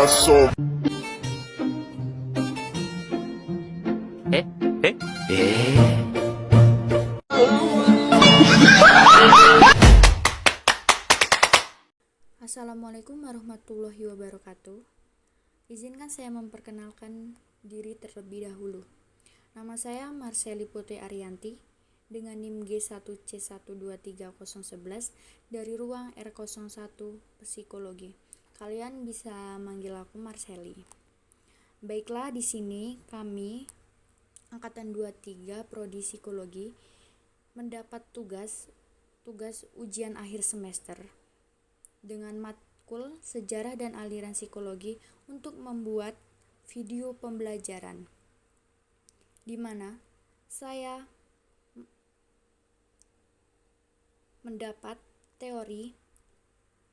paso. Eh? Eh? Eh? Assalamualaikum warahmatullahi wabarakatuh. Izinkan saya memperkenalkan diri terlebih dahulu. Nama saya Marceli Putri Ariyanti dengan NIM G1C123011 dari ruang R01 Psikologi. Kalian bisa manggil aku Marceli. Baiklah, di sini kami angkatan 23 prodi psikologi mendapat tugas ujian akhir semester dengan matkul sejarah dan aliran psikologi untuk membuat video pembelajaran, di mana saya mendapat teori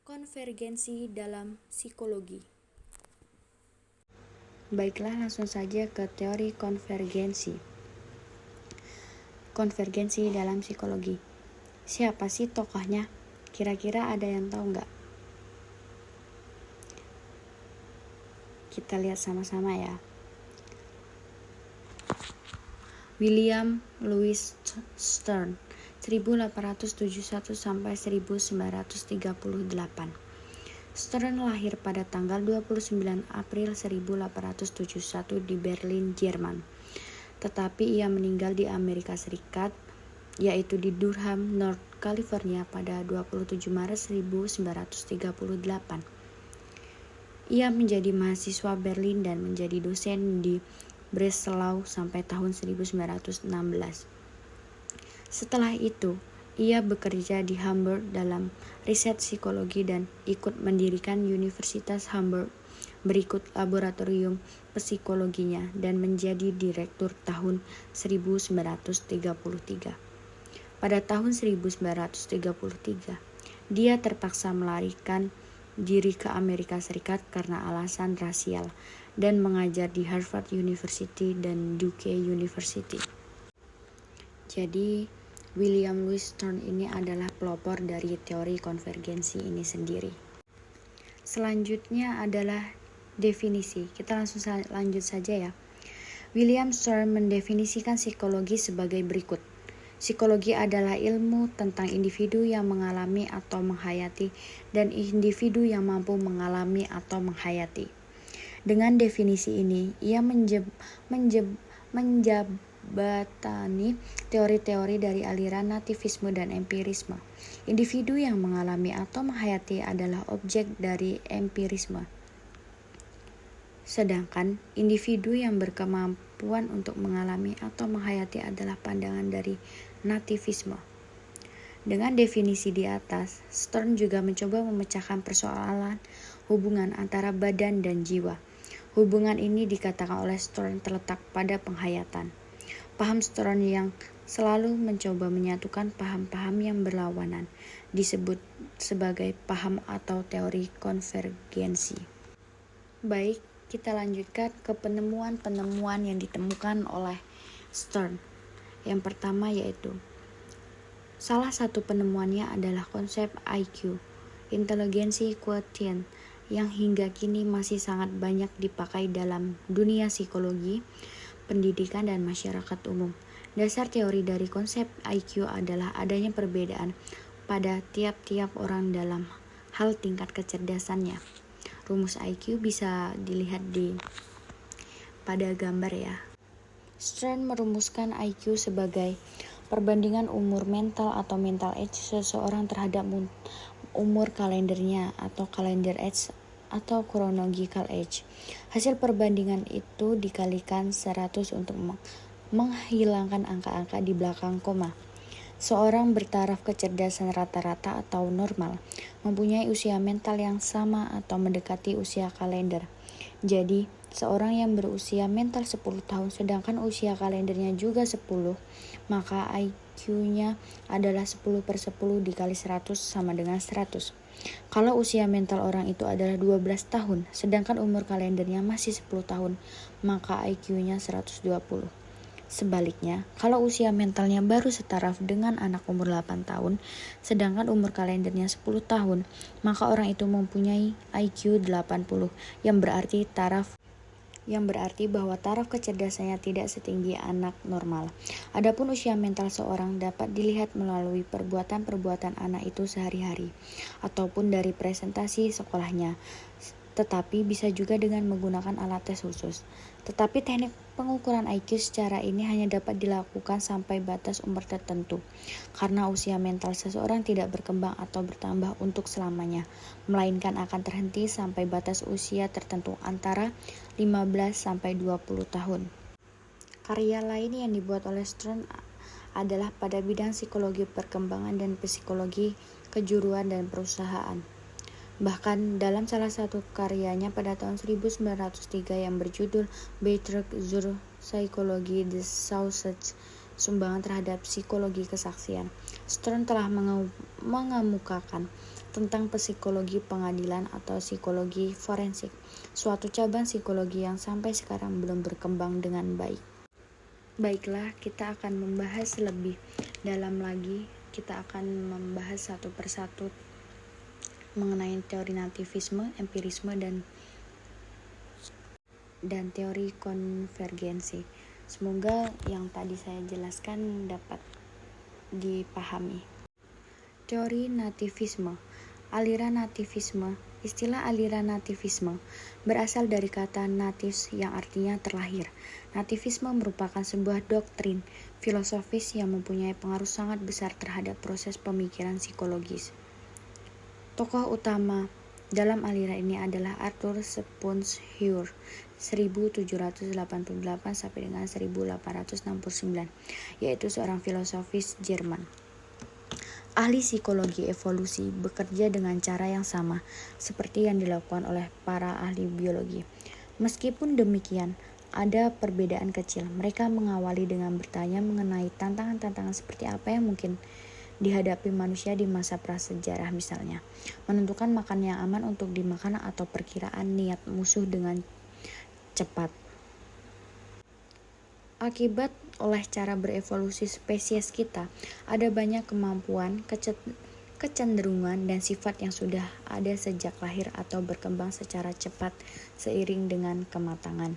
konvergensi dalam psikologi. Baiklah, langsung saja ke teori konvergensi. Konvergensi dalam psikologi. Siapa sih tokohnya? Kira-kira ada yang tahu nggak? Kita lihat sama-sama ya. William Louis Stern, 1871 sampai 1938. Stern lahir pada tanggal 29 April 1871 di Berlin, Jerman. Tetapi ia meninggal di Amerika Serikat, yaitu di Durham, North California pada 27 Maret 1938. Ia menjadi mahasiswa Berlin dan menjadi dosen di Breslau sampai tahun 1916. Setelah itu, ia bekerja di Hamburg dalam riset psikologi dan ikut mendirikan Universitas Hamburg berikut laboratorium psikologinya dan menjadi direktur tahun 1933. Pada tahun 1933, dia terpaksa melarikan diri ke Amerika Serikat karena alasan rasial dan mengajar di Harvard University dan Duke University. Jadi, William Louis Stern ini adalah pelopor dari teori konvergensi ini sendiri. Selanjutnya adalah definisi. Kita langsung lanjut saja ya. William Stern mendefinisikan psikologi sebagai berikut. Psikologi adalah ilmu tentang individu yang mengalami atau menghayati dan individu yang mampu mengalami atau menghayati. Dengan definisi ini, ia menjabatani teori-teori dari aliran nativisme dan empirisme. Individu yang mengalami atau menghayati adalah objek dari empirisme. Sedangkan individu yang berkemampuan untuk mengalami atau menghayati adalah pandangan dari nativisme. Dengan definisi di atas, Stern juga mencoba memecahkan persoalan hubungan antara badan dan jiwa. Hubungan ini dikatakan oleh Stern terletak pada penghayatan. Paham Stern yang selalu mencoba menyatukan paham-paham yang berlawanan disebut sebagai paham atau teori konvergensi. Baik, kita lanjutkan ke penemuan-penemuan yang ditemukan oleh Stern. Yang pertama yaitu, salah satu penemuannya adalah konsep IQ, inteligensi quotient, yang hingga kini masih sangat banyak dipakai dalam dunia psikologi, pendidikan, dan masyarakat umum. Dasar teori dari konsep IQ adalah adanya perbedaan pada tiap-tiap orang dalam hal tingkat kecerdasannya. Rumus IQ bisa dilihat pada gambar ya. Stern merumuskan IQ sebagai perbandingan umur mental atau mental age seseorang terhadap umur kalendernya atau calendar age atau chronological age. Hasil perbandingan itu dikalikan 100 untuk menghilangkan angka-angka di belakang koma. Seorang bertaraf kecerdasan rata-rata atau normal mempunyai usia mental yang sama atau mendekati usia kalender. Jadi, seorang yang berusia mental 10 tahun sedangkan usia kalendernya juga 10, maka IQ-nya adalah 10/10 dikali 100 sama dengan 100. Kalau usia mental orang itu adalah 12 tahun, sedangkan umur kalendernya masih 10 tahun, maka IQ-nya 120. Sebaliknya, kalau usia mentalnya baru setaraf dengan anak umur 8 tahun, sedangkan umur kalendernya 10 tahun, maka orang itu mempunyai IQ 80, yang berarti bahwa taraf kecerdasannya tidak setinggi anak normal. Adapun usia mental seorang dapat dilihat melalui perbuatan-perbuatan anak itu sehari-hari, ataupun dari presentasi sekolahnya, tetapi bisa juga dengan menggunakan alat tes khusus. Tetapi teknik pengukuran IQ secara ini hanya dapat dilakukan sampai batas umur tertentu, karena usia mental seseorang tidak berkembang atau bertambah untuk selamanya, melainkan akan terhenti sampai batas usia tertentu antara 15 sampai 20 tahun. Karya lain yang dibuat oleh Stern adalah pada bidang psikologi perkembangan dan psikologi kejuruan dan perusahaan. Bahkan dalam salah satu karyanya pada tahun 1903 yang berjudul Beitrag zur Psychologie des Sausage, sumbangan terhadap psikologi kesaksian, Stern telah mengemukakan tentang psikologi pengadilan atau psikologi forensik, suatu cabang psikologi yang sampai sekarang belum berkembang dengan baik. Baiklah, kita akan membahas lebih dalam lagi. Kita akan membahas satu persatu mengenai teori nativisme, empirisme, dan teori konvergensi. Semoga yang tadi saya jelaskan dapat dipahami. Teori nativisme. Aliran nativisme. Istilah aliran nativisme berasal dari kata nativus yang artinya terlahir. Nativisme merupakan sebuah doktrin filosofis yang mempunyai pengaruh sangat besar terhadap proses pemikiran psikologis. Tokoh utama dalam aliran ini adalah Arthur Schopenhauer 1788 sampai dengan 1869, yaitu seorang filosofis Jerman. Ahli psikologi evolusi bekerja dengan cara yang sama seperti yang dilakukan oleh para ahli biologi. Meskipun demikian, ada perbedaan kecil. Mereka mengawali dengan bertanya mengenai tantangan-tantangan seperti apa yang mungkin dihadapi manusia di masa prasejarah, misalnya menentukan makan yang aman untuk dimakan atau perkiraan niat musuh dengan cepat. Akibat oleh cara berevolusi spesies kita, ada banyak kemampuan, kecenderungan, dan sifat yang sudah ada sejak lahir atau berkembang secara cepat seiring dengan kematangan.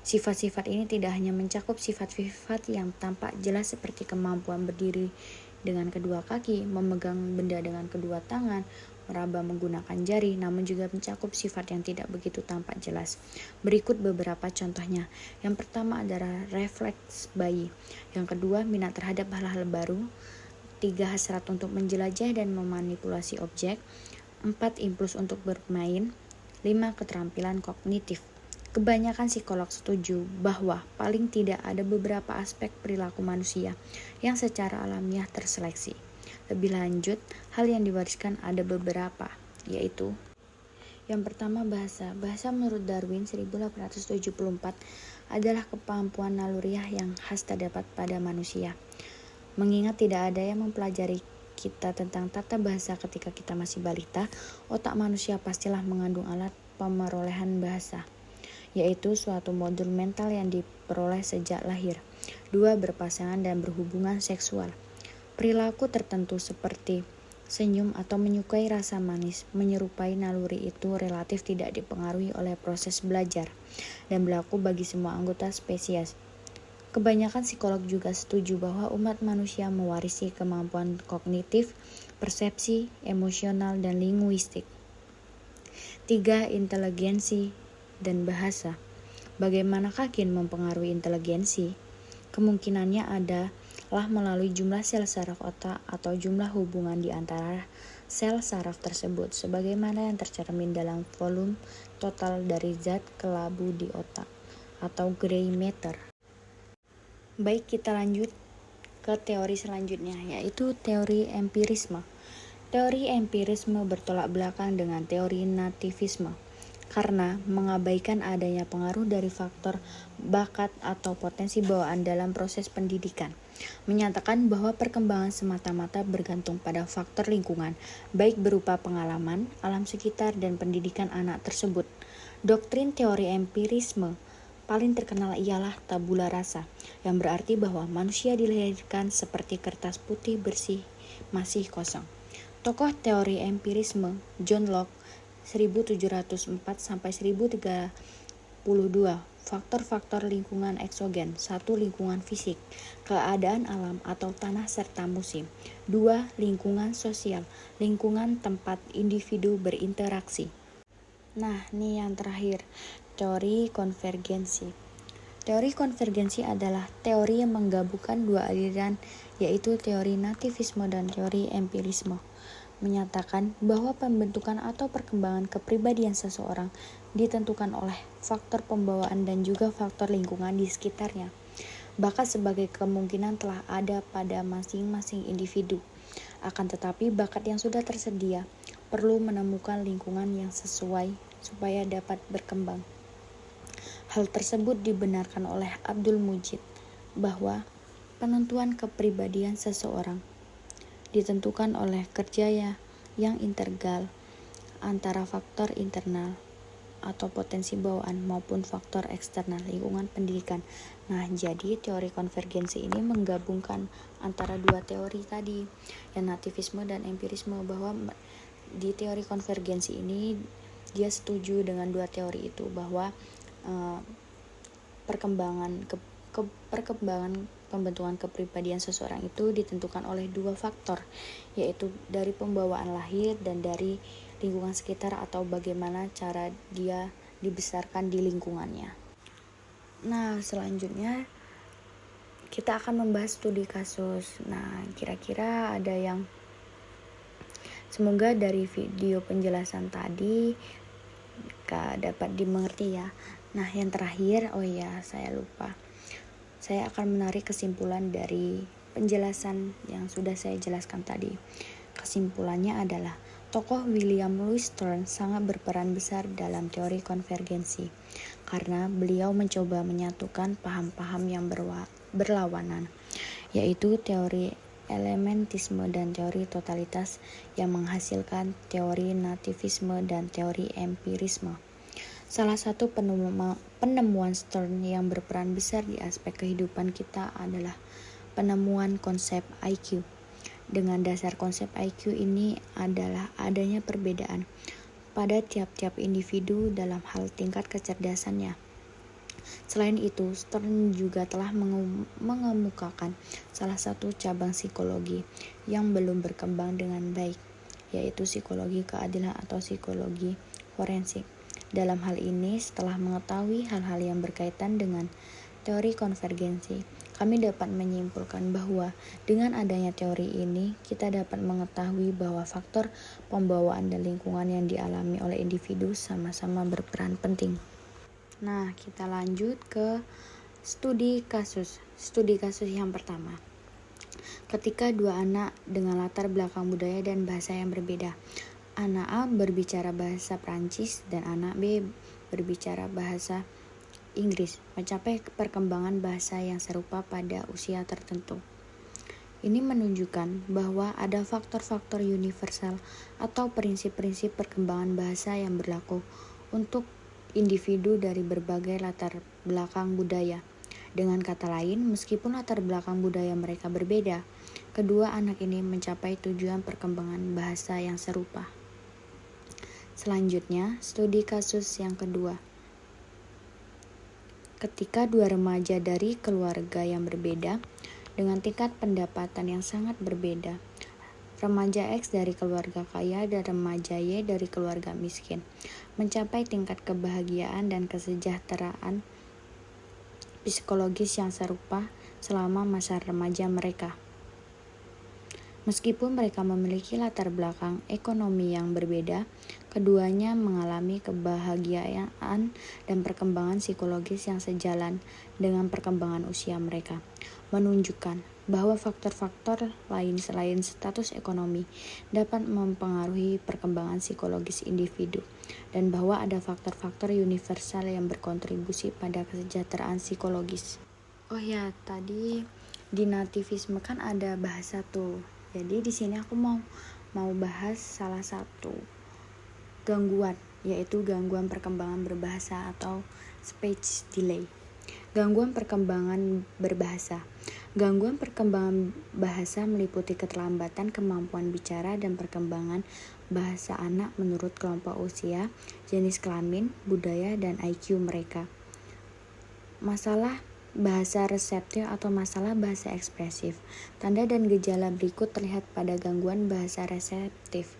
Sifat-sifat ini tidak hanya mencakup sifat-sifat yang tampak jelas seperti kemampuan berdiri dengan kedua kaki, memegang benda dengan kedua tangan, meraba menggunakan jari, namun juga mencakup sifat yang tidak begitu tampak jelas. Berikut beberapa contohnya. Yang pertama adalah refleks bayi. Yang kedua, minat terhadap hal-hal baru. 3, hasrat untuk menjelajah dan memanipulasi objek. 4, impuls untuk bermain. 5, keterampilan kognitif. Kebanyakan psikolog setuju bahwa paling tidak ada beberapa aspek perilaku manusia yang secara alamiah terseleksi. Lebih lanjut, hal yang diwariskan ada beberapa, yaitu yang pertama bahasa. Bahasa menurut Darwin 1874 adalah kemampuan naluriah yang khas terdapat pada manusia. Mengingat tidak ada yang mempelajari kita tentang tata bahasa ketika kita masih balita, otak manusia pastilah mengandung alat pemerolehan bahasa, yaitu suatu modul mental yang diperoleh sejak lahir. 2, berpasangan dan berhubungan seksual. Perilaku tertentu seperti senyum atau menyukai rasa manis menyerupai naluri itu relatif tidak dipengaruhi oleh proses belajar dan berlaku bagi semua anggota spesies. Kebanyakan psikolog juga setuju bahwa umat manusia mewarisi kemampuan kognitif, persepsi, emosional, dan linguistik. 3, inteligensi dan bahasa. Bagaimanakah gen mempengaruhi inteligensi? Kemungkinannya adalah melalui jumlah sel saraf otak atau jumlah hubungan di antara sel saraf tersebut, sebagaimana yang tercermin dalam volume total dari zat kelabu di otak atau gray matter. Baik, kita lanjut ke teori selanjutnya, yaitu teori empirisme. Teori empirisme bertolak belakang dengan teori nativisme karena mengabaikan adanya pengaruh dari faktor bakat atau potensi bawaan dalam proses pendidikan. Menyatakan bahwa perkembangan semata-mata bergantung pada faktor lingkungan, baik berupa pengalaman, alam sekitar, dan pendidikan anak tersebut. Doktrin teori empirisme paling terkenal ialah tabula rasa, yang berarti bahwa manusia dilahirkan seperti kertas putih bersih, masih kosong. Tokoh teori empirisme John Locke 1704-1032, faktor-faktor lingkungan eksogen. 1. Lingkungan fisik, keadaan alam atau tanah serta musim. 2. Lingkungan sosial, lingkungan tempat individu berinteraksi. Nah, ini yang terakhir, teori konvergensi. Teori konvergensi adalah teori yang menggabungkan dua aliran, yaitu teori nativisme dan teori empirisme. Menyatakan bahwa pembentukan atau perkembangan kepribadian seseorang ditentukan oleh faktor pembawaan dan juga faktor lingkungan di sekitarnya. Bakat sebagai kemungkinan telah ada pada masing-masing individu. Akan tetapi bakat yang sudah tersedia perlu menemukan lingkungan yang sesuai supaya dapat berkembang. Hal tersebut dibenarkan oleh Abdul Mujid bahwa penentuan kepribadian seseorang ditentukan oleh kerja yang integral antara faktor internal atau potensi bawaan maupun faktor eksternal lingkungan pendidikan. Nah, jadi teori konvergensi ini menggabungkan antara dua teori tadi, yang nativisme dan empirisme, bahwa di teori konvergensi ini dia setuju dengan dua teori itu bahwa perkembangan pembentukan kepribadian seseorang itu ditentukan oleh dua faktor, yaitu dari pembawaan lahir dan dari lingkungan sekitar atau bagaimana cara dia dibesarkan di lingkungannya. Nah, selanjutnya kita akan membahas studi kasus. Nah, kira-kira ada yang semoga dari video penjelasan tadi dapat dimengerti ya. Nah, yang terakhir, saya lupa. Saya akan menarik kesimpulan dari penjelasan yang sudah saya jelaskan tadi. Kesimpulannya adalah tokoh William Louis Stern sangat berperan besar dalam teori konvergensi karena beliau mencoba menyatukan paham-paham yang berlawanan, yaitu teori elementisme dan teori totalitas yang menghasilkan teori nativisme dan teori empirisme. Salah satu penemuan Stern yang berperan besar di aspek kehidupan kita adalah penemuan konsep IQ. Dengan dasar konsep IQ ini adalah adanya perbedaan pada tiap-tiap individu dalam hal tingkat kecerdasannya. Selain itu, Stern juga telah mengemukakan salah satu cabang psikologi yang belum berkembang dengan baik, yaitu psikologi keadilan atau psikologi forensik. Dalam hal ini, setelah mengetahui hal-hal yang berkaitan dengan teori konvergensi, kami dapat menyimpulkan bahwa dengan adanya teori ini, kita dapat mengetahui bahwa faktor pembawaan dan lingkungan yang dialami oleh individu sama-sama berperan penting. Nah, kita lanjut ke studi kasus. Studi kasus yang pertama. Ketika dua anak dengan latar belakang budaya dan bahasa yang berbeda, anak A berbicara bahasa Prancis dan anak B berbicara bahasa Inggris, mencapai perkembangan bahasa yang serupa pada usia tertentu. Ini menunjukkan bahwa ada faktor-faktor universal atau prinsip-prinsip perkembangan bahasa yang berlaku untuk individu dari berbagai latar belakang budaya. Dengan kata lain, meskipun latar belakang budaya mereka berbeda, kedua anak ini mencapai tujuan perkembangan bahasa yang serupa. Selanjutnya, studi kasus yang kedua. Ketika dua remaja dari keluarga yang berbeda, dengan tingkat pendapatan yang sangat berbeda, remaja X dari keluarga kaya dan remaja Y dari keluarga miskin, mencapai tingkat kebahagiaan dan kesejahteraan psikologis yang serupa selama masa remaja mereka. Meskipun mereka memiliki latar belakang ekonomi yang berbeda, keduanya mengalami kebahagiaan dan perkembangan psikologis yang sejalan dengan perkembangan usia mereka, menunjukkan bahwa faktor-faktor lain selain status ekonomi dapat mempengaruhi perkembangan psikologis individu, dan bahwa ada faktor-faktor universal yang berkontribusi pada kesejahteraan psikologis. Tadi di nativisme kan ada bahasa tuh. Jadi di sini aku mau bahas salah satu gangguan, yaitu gangguan perkembangan berbahasa atau speech delay. Gangguan perkembangan berbahasa. Gangguan perkembangan bahasa meliputi keterlambatan kemampuan bicara dan perkembangan bahasa anak menurut kelompok usia, jenis kelamin, budaya, dan IQ mereka. Masalah bahasa reseptif atau masalah bahasa ekspresif. Tanda dan gejala berikut terlihat pada gangguan bahasa reseptif.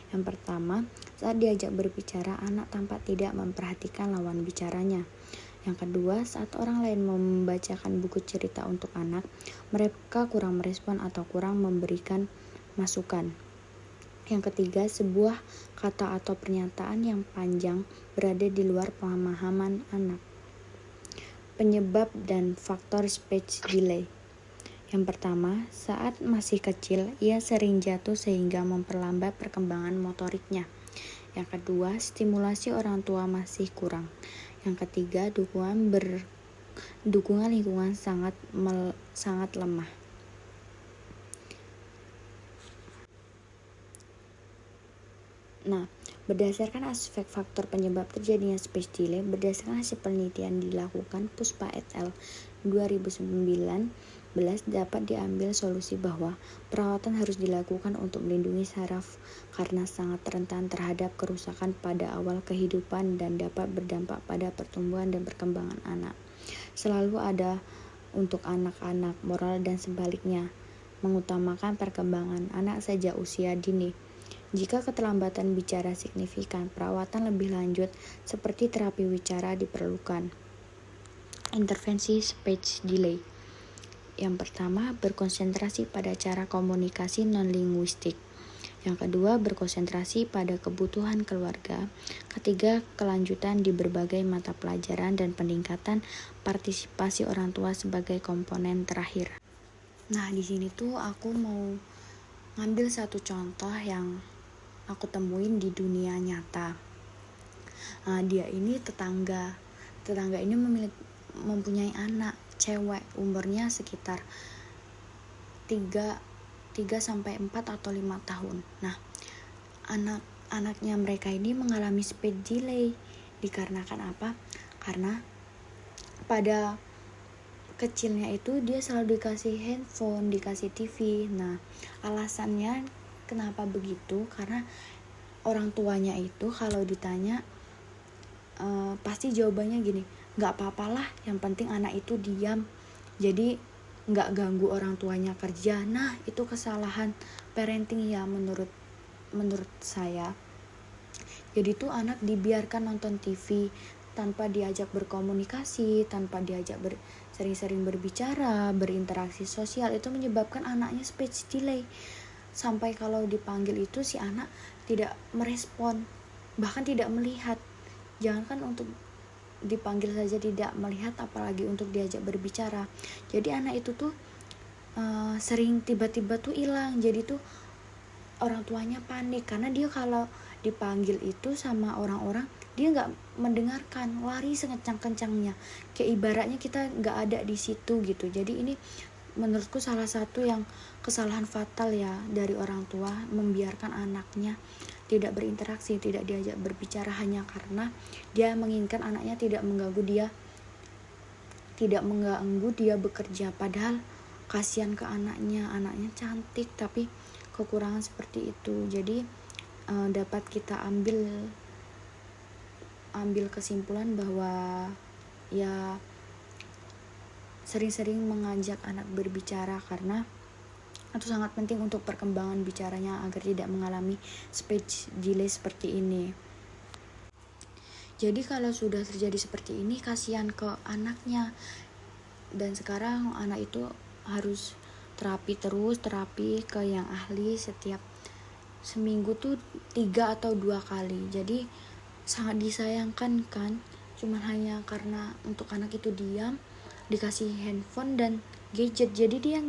Yang pertama, saat diajak berbicara, anak tampak tidak memperhatikan lawan bicaranya. Yang kedua, saat orang lain membacakan buku cerita untuk anak, mereka kurang merespon atau kurang memberikan masukan. Yang ketiga, sebuah kata atau pernyataan yang panjang berada di luar pemahaman anak. Penyebab dan faktor speech delay. Yang pertama, saat masih kecil, ia sering jatuh sehingga memperlambat perkembangan motoriknya. Yang kedua, stimulasi orang tua masih kurang. Yang ketiga, dukungan lingkungan sangat lemah. Nah, berdasarkan aspek faktor penyebab terjadinya speech delay, berdasarkan hasil penelitian dilakukan Puspa et al. 2019 dapat diambil solusi bahwa perawatan harus dilakukan untuk melindungi saraf karena sangat rentan terhadap kerusakan pada awal kehidupan dan dapat berdampak pada pertumbuhan dan perkembangan anak. Selalu ada untuk anak-anak, moral dan sebaliknya, mengutamakan perkembangan anak sejak usia dini. Jika keterlambatan bicara signifikan, perawatan lebih lanjut seperti terapi wicara diperlukan. Intervensi speech delay. Yang pertama, berkonsentrasi pada cara komunikasi non-linguistik. Yang kedua, berkonsentrasi pada kebutuhan keluarga. Ketiga, kelanjutan di berbagai mata pelajaran dan peningkatan partisipasi orang tua sebagai komponen terakhir. Nah, di sini tuh aku mau ngambil satu contoh yang aku temuin di dunia nyata. Dia ini tetangga ini mempunyai anak cewek, umurnya sekitar 3 sampai 4 atau 5 tahun. Nah, anak-anaknya mereka ini mengalami speech delay dikarenakan apa? Karena pada kecilnya itu dia selalu dikasih handphone, dikasih TV. Nah, alasannya kenapa begitu? Karena orang tuanya itu kalau ditanya pasti jawabannya gini, nggak apa-apalah, yang penting anak itu diam, jadi nggak ganggu orang tuanya kerja. Nah, itu kesalahan parenting ya menurut saya. Jadi tuh anak dibiarkan nonton TV tanpa diajak berkomunikasi, tanpa diajak sering-sering berbicara, berinteraksi sosial, itu menyebabkan anaknya speech delay. Sampai kalau dipanggil itu si anak tidak merespon, bahkan tidak melihat. Jangankan untuk dipanggil saja tidak melihat, apalagi untuk diajak berbicara. Jadi anak itu tuh sering tiba-tiba tuh hilang. Jadi tuh orang tuanya panik karena dia kalau dipanggil itu sama orang-orang dia nggak mendengarkan, lari sekencang-kencangnya, kayak ibaratnya kita nggak ada di situ gitu. Jadi ini menurutku salah satu yang kesalahan fatal ya dari orang tua, membiarkan anaknya tidak berinteraksi, tidak diajak berbicara hanya karena dia menginginkan anaknya tidak mengganggu dia bekerja. Padahal kasihan ke anaknya cantik tapi kekurangan seperti itu. Jadi dapat kita ambil kesimpulan bahwa ya sering-sering mengajak anak berbicara karena itu sangat penting untuk perkembangan bicaranya agar tidak mengalami speech delay seperti ini. Jadi kalau sudah terjadi seperti ini, kasihan ke anaknya. Dan sekarang anak itu harus terapi ke yang ahli setiap seminggu tuh 3 atau 2 kali. Jadi sangat disayangkan kan, cuman hanya karena untuk anak itu diam, dikasih handphone dan gadget, jadi dia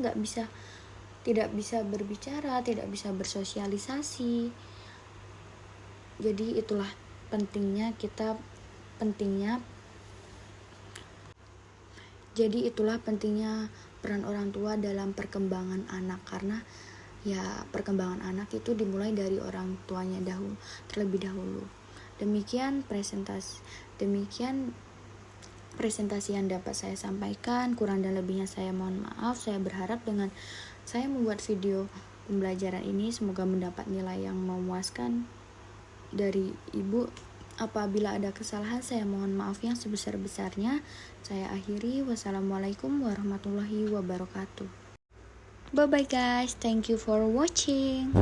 tidak bisa berbicara, tidak bisa bersosialisasi. Jadi itulah pentingnya peran orang tua dalam perkembangan anak, karena ya perkembangan anak itu dimulai dari orang tuanya terlebih dahulu. Demikian presentasi yang dapat saya sampaikan. Kurang dan lebihnya saya mohon maaf. Saya berharap dengan saya membuat video pembelajaran ini semoga mendapat nilai yang memuaskan dari Ibu. Apabila ada kesalahan, saya mohon maaf yang sebesar-besarnya. Saya akhiri. Wassalamualaikum warahmatullahi wabarakatuh. Bye bye guys. Thank you for watching.